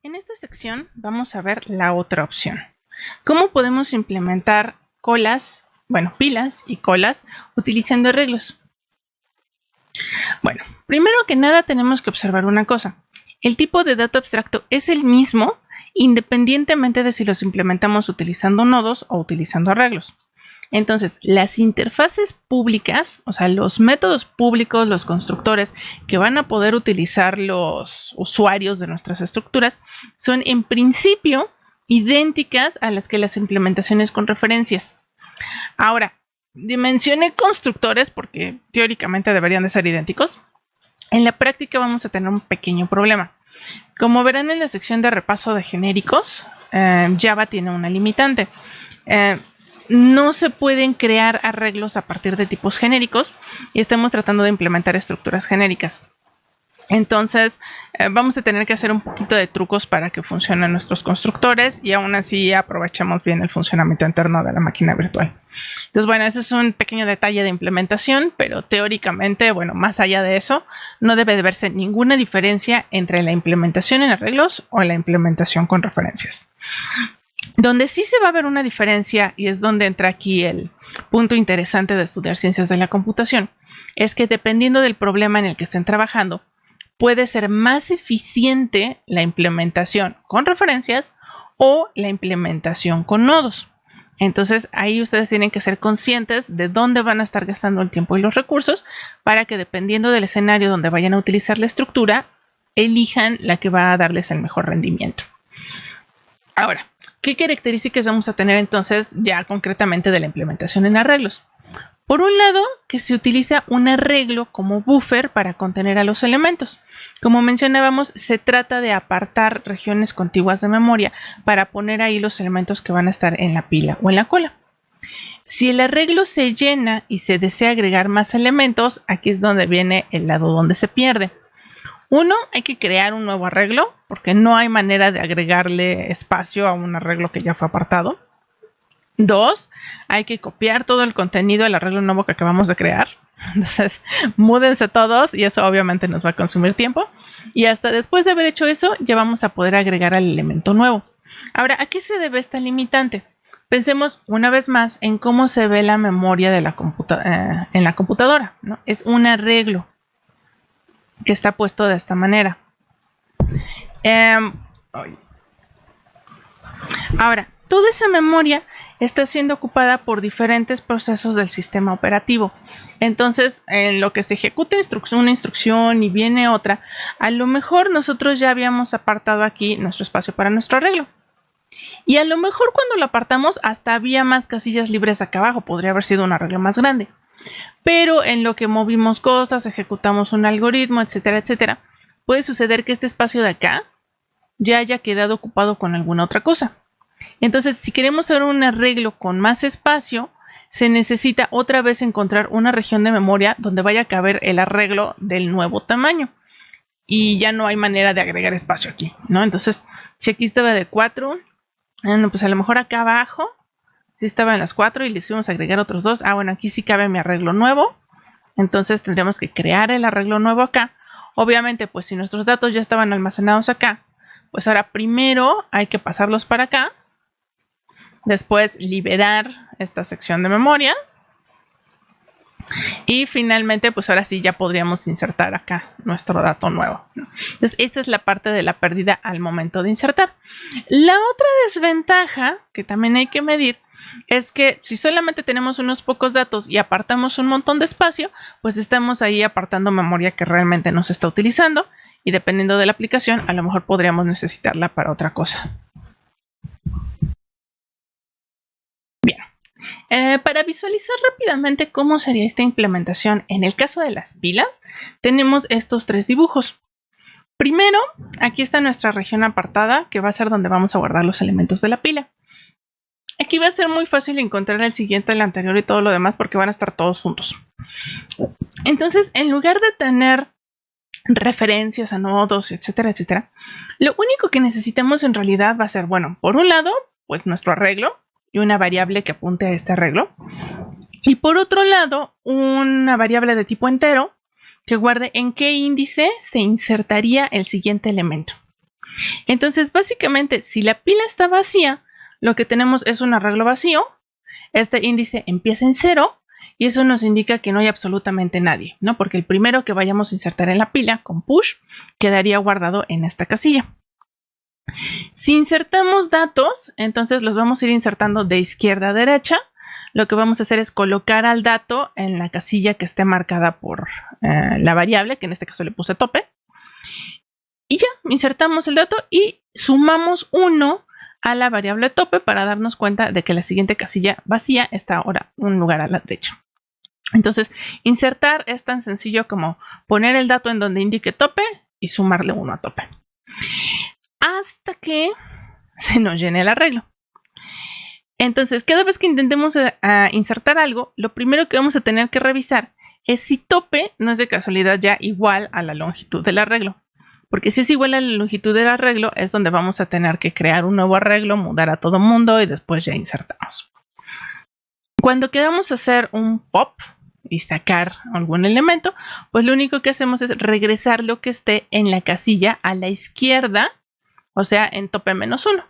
En esta sección vamos a ver la otra opción. ¿Cómo podemos implementar pilas y colas utilizando arreglos? Bueno, primero que nada tenemos que observar una cosa. El tipo de dato abstracto es el mismo independientemente de si los implementamos utilizando nodos o utilizando arreglos. Entonces, las interfaces públicas, o sea, los métodos públicos, los constructores que van a poder utilizar los usuarios de nuestras estructuras, son en principio idénticas a las que las implementaciones con referencias. Ahora, mencioné constructores porque teóricamente deberían de ser idénticos. En la práctica vamos a tener un pequeño problema. Como verán en la sección de repaso de genéricos, Java tiene una limitante. No se pueden crear arreglos a partir de tipos genéricos y estamos tratando de implementar estructuras genéricas. Entonces vamos a tener que hacer un poquito de trucos para que funcionen nuestros constructores y aún así aprovechamos bien el funcionamiento interno de la máquina virtual. Entonces, bueno, ese es un pequeño detalle de implementación, pero teóricamente, bueno, más allá de eso, no debe de verse ninguna diferencia entre la implementación en arreglos o la implementación con referencias. Donde sí se va a ver una diferencia, y es donde entra aquí el punto interesante de estudiar ciencias de la computación, es que dependiendo del problema en el que estén trabajando, puede ser más eficiente la implementación con referencias o la implementación con nodos. Entonces ahí ustedes tienen que ser conscientes de dónde van a estar gastando el tiempo y los recursos para que dependiendo del escenario donde vayan a utilizar la estructura, elijan la que va a darles el mejor rendimiento. Ahora, ¿qué características vamos a tener entonces ya concretamente de la implementación en arreglos? Por un lado, que se utiliza un arreglo como buffer para contener a los elementos. Como mencionábamos, se trata de apartar regiones contiguas de memoria para poner ahí los elementos que van a estar en la pila o en la cola. Si el arreglo se llena y se desea agregar más elementos, aquí es donde viene el lado donde se pierde. Uno, hay que crear un nuevo arreglo, porque no hay manera de agregarle espacio a un arreglo que ya fue apartado. Dos, hay que copiar todo el contenido del arreglo nuevo que acabamos de crear. Entonces, múdense todos y eso obviamente nos va a consumir tiempo. Y hasta después de haber hecho eso, ya vamos a poder agregar al elemento nuevo. Ahora, ¿a qué se debe esta limitante? Pensemos una vez más en cómo se ve la memoria de en la computadora, ¿no? Es un arreglo que está puesto de esta manera. Ahora, toda esa memoria está siendo ocupada por diferentes procesos del sistema operativo. Entonces, en lo que se ejecuta una instrucción y viene otra, a lo mejor nosotros ya habíamos apartado aquí nuestro espacio para nuestro arreglo. Y a lo mejor cuando lo apartamos hasta había más casillas libres acá abajo, podría haber sido un arreglo más grande. Pero en lo que movimos cosas, ejecutamos un algoritmo, etcétera, etcétera, puede suceder que este espacio de acá ya haya quedado ocupado con alguna otra cosa. Entonces, si queremos hacer un arreglo con más espacio, se necesita otra vez encontrar una región de memoria donde vaya a caber el arreglo del nuevo tamaño. Y ya no hay manera de agregar espacio aquí, ¿no? Entonces, si aquí estaba de 4, pues a lo mejor acá abajo sí estaba en las 4 y le hicimos agregar otros 2. Bueno, aquí sí cabe mi arreglo nuevo. Entonces tendríamos que crear el arreglo nuevo acá. Obviamente, pues si nuestros datos ya estaban almacenados acá, pues ahora primero hay que pasarlos para acá. Después liberar esta sección de memoria. Y finalmente, pues ahora sí ya podríamos insertar acá nuestro dato nuevo. Entonces, esta es la parte de la pérdida al momento de insertar. La otra desventaja que también hay que medir es que si solamente tenemos unos pocos datos y apartamos un montón de espacio, pues estamos ahí apartando memoria que realmente no se está utilizando y dependiendo de la aplicación, a lo mejor podríamos necesitarla para otra cosa. Para visualizar rápidamente cómo sería esta implementación en el caso de las pilas, tenemos estos 3 dibujos. Primero, aquí está nuestra región apartada, que va a ser donde vamos a guardar los elementos de la pila. Aquí va a ser muy fácil encontrar el siguiente, el anterior y todo lo demás porque van a estar todos juntos. Entonces, en lugar de tener referencias a nodos, etcétera, etcétera, lo único que necesitamos en realidad va a ser, bueno, por un lado, pues nuestro arreglo, y una variable que apunte a este arreglo. Y por otro lado, una variable de tipo entero que guarde en qué índice se insertaría el siguiente elemento. Entonces, básicamente, si la pila está vacía, lo que tenemos es un arreglo vacío. Este índice empieza en 0 y eso nos indica que no hay absolutamente nadie, ¿no? Porque el primero que vayamos a insertar en la pila con push quedaría guardado en esta casilla. Si insertamos datos, entonces los vamos a ir insertando de izquierda a derecha. Lo que vamos a hacer es colocar al dato en la casilla que esté marcada por la variable, que en este caso le puse tope. Y ya, insertamos el dato y sumamos 1 a la variable tope para darnos cuenta de que la siguiente casilla vacía está ahora un lugar a la derecha. Entonces, insertar es tan sencillo como poner el dato en donde indique tope y sumarle 1 a tope. Hasta que se nos llene el arreglo. Entonces, cada vez que intentemos insertar algo, lo primero que vamos a tener que revisar es si tope no es de casualidad ya igual a la longitud del arreglo. Porque si es igual a la longitud del arreglo, es donde vamos a tener que crear un nuevo arreglo, mudar a todo mundo y después ya insertamos. Cuando queramos hacer un pop y sacar algún elemento, pues lo único que hacemos es regresar lo que esté en la casilla a la izquierda, o sea, en tope -1.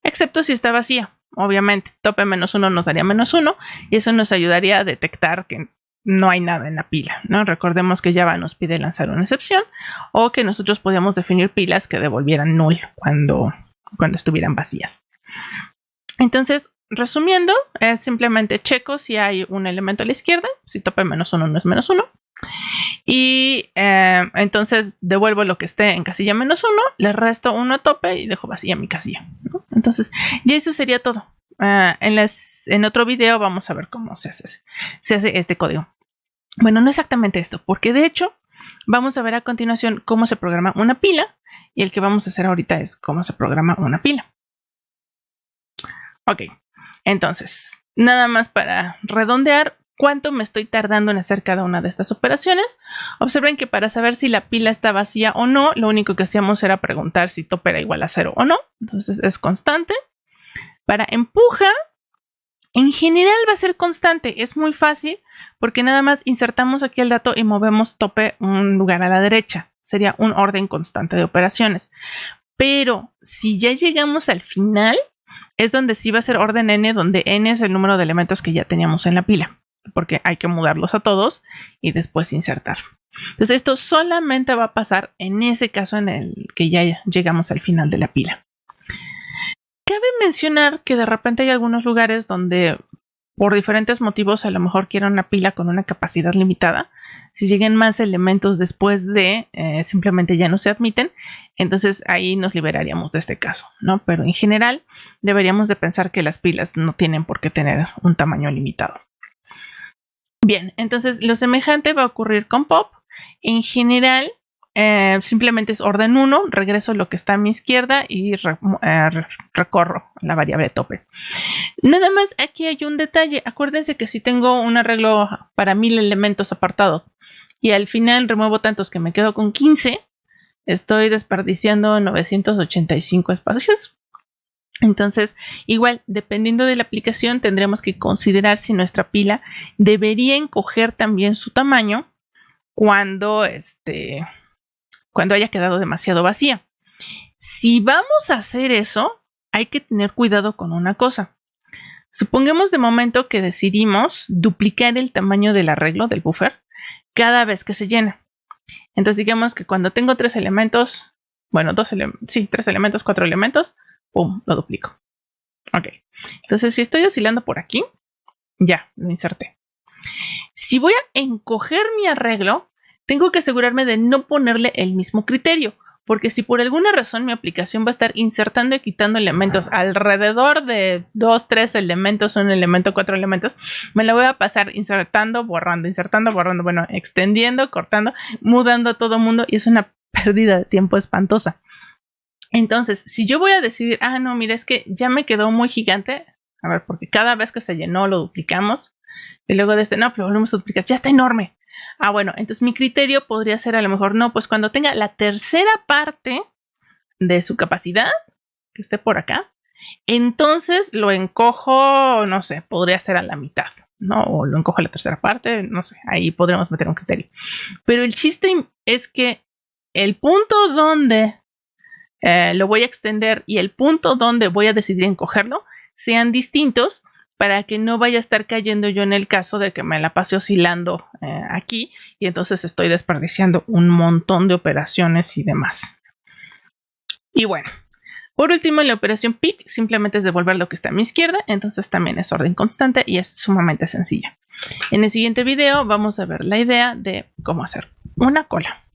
Excepto si está vacía, obviamente. Tope -1 nos daría -1 y eso nos ayudaría a detectar que no hay nada en la pila, ¿no? Recordemos que Java nos pide lanzar una excepción o que nosotros podíamos definir pilas que devolvieran null cuando estuvieran vacías. Entonces, resumiendo, es simplemente checo si hay un elemento a la izquierda, si tope -1 no es -1. Y entonces devuelvo lo que esté en casilla -1, le resto 1 a tope y dejo vacía mi casilla, ¿no? Entonces, ya eso sería todo. En otro video vamos a ver cómo se hace este código. Bueno, no exactamente esto, porque de hecho vamos a ver a continuación cómo se programa una pila y el que vamos a hacer ahorita es cómo se programa una pila. Ok, entonces, nada más para redondear cuánto me estoy tardando en hacer cada una de estas operaciones. Observen que para saber si la pila está vacía o no, lo único que hacíamos era preguntar si tope era igual a 0 o no. Entonces es constante. Para empuja, en general va a ser constante. Es muy fácil porque nada más insertamos aquí el dato y movemos tope un lugar a la derecha. Sería un orden constante de operaciones. Pero si ya llegamos al final, es donde sí va a ser orden n, donde n es el número de elementos que ya teníamos en la pila, porque hay que mudarlos a todos y después insertar. Entonces esto solamente va a pasar en ese caso en el que ya llegamos al final de la pila. Cabe mencionar que de repente hay algunos lugares donde por diferentes motivos a lo mejor quieren una pila con una capacidad limitada. Si llegan más elementos después de, simplemente ya no se admiten. Entonces ahí nos liberaríamos de este caso, ¿no? Pero en general deberíamos de pensar que las pilas no tienen por qué tener un tamaño limitado. Bien, entonces lo semejante va a ocurrir con pop. En general, simplemente es orden 1, regreso lo que está a mi izquierda y recorro la variable tope. Nada más aquí hay un detalle. Acuérdense que si tengo un arreglo para 1000 elementos apartado y al final remuevo tantos que me quedo con 15, estoy desperdiciando 985 espacios. Entonces, igual, dependiendo de la aplicación, tendremos que considerar si nuestra pila debería encoger también su tamaño cuando haya quedado demasiado vacía. Si vamos a hacer eso, hay que tener cuidado con una cosa. Supongamos de momento que decidimos duplicar el tamaño del arreglo del buffer cada vez que se llena. Entonces digamos que cuando tengo 3 elementos, bueno, 3 elementos, 4 elementos, ¡pum!, lo duplico. Ok, entonces si estoy oscilando por aquí, ya, lo inserté. Si voy a encoger mi arreglo, tengo que asegurarme de no ponerle el mismo criterio, porque si por alguna razón mi aplicación va a estar insertando y quitando elementos alrededor de 2, 3 elementos, 1 elemento, 4 elementos, me la voy a pasar insertando, borrando, bueno, extendiendo, cortando, mudando a todo mundo y es una pérdida de tiempo espantosa. Entonces, si yo voy a decidir, no, mira, es que ya me quedó muy gigante, a ver, porque cada vez que se llenó lo duplicamos y luego de no, lo volvemos a duplicar, ya está enorme. Bueno, entonces mi criterio podría ser a lo mejor, no, pues cuando tenga la tercera parte de su capacidad, que esté por acá, entonces lo encojo, no sé, podría ser a la mitad, ¿no? O lo encojo a la tercera parte, no sé, ahí podríamos meter un criterio. Pero el chiste es que el punto donde lo voy a extender y el punto donde voy a decidir encogerlo sean distintos para que no vaya a estar cayendo yo en el caso de que me la pase oscilando aquí y entonces estoy desperdiciando un montón de operaciones y demás. Y bueno, por último, en la operación pick simplemente es devolver lo que está a mi izquierda, entonces también es orden constante y es sumamente sencilla. En el siguiente video vamos a ver la idea de cómo hacer una cola.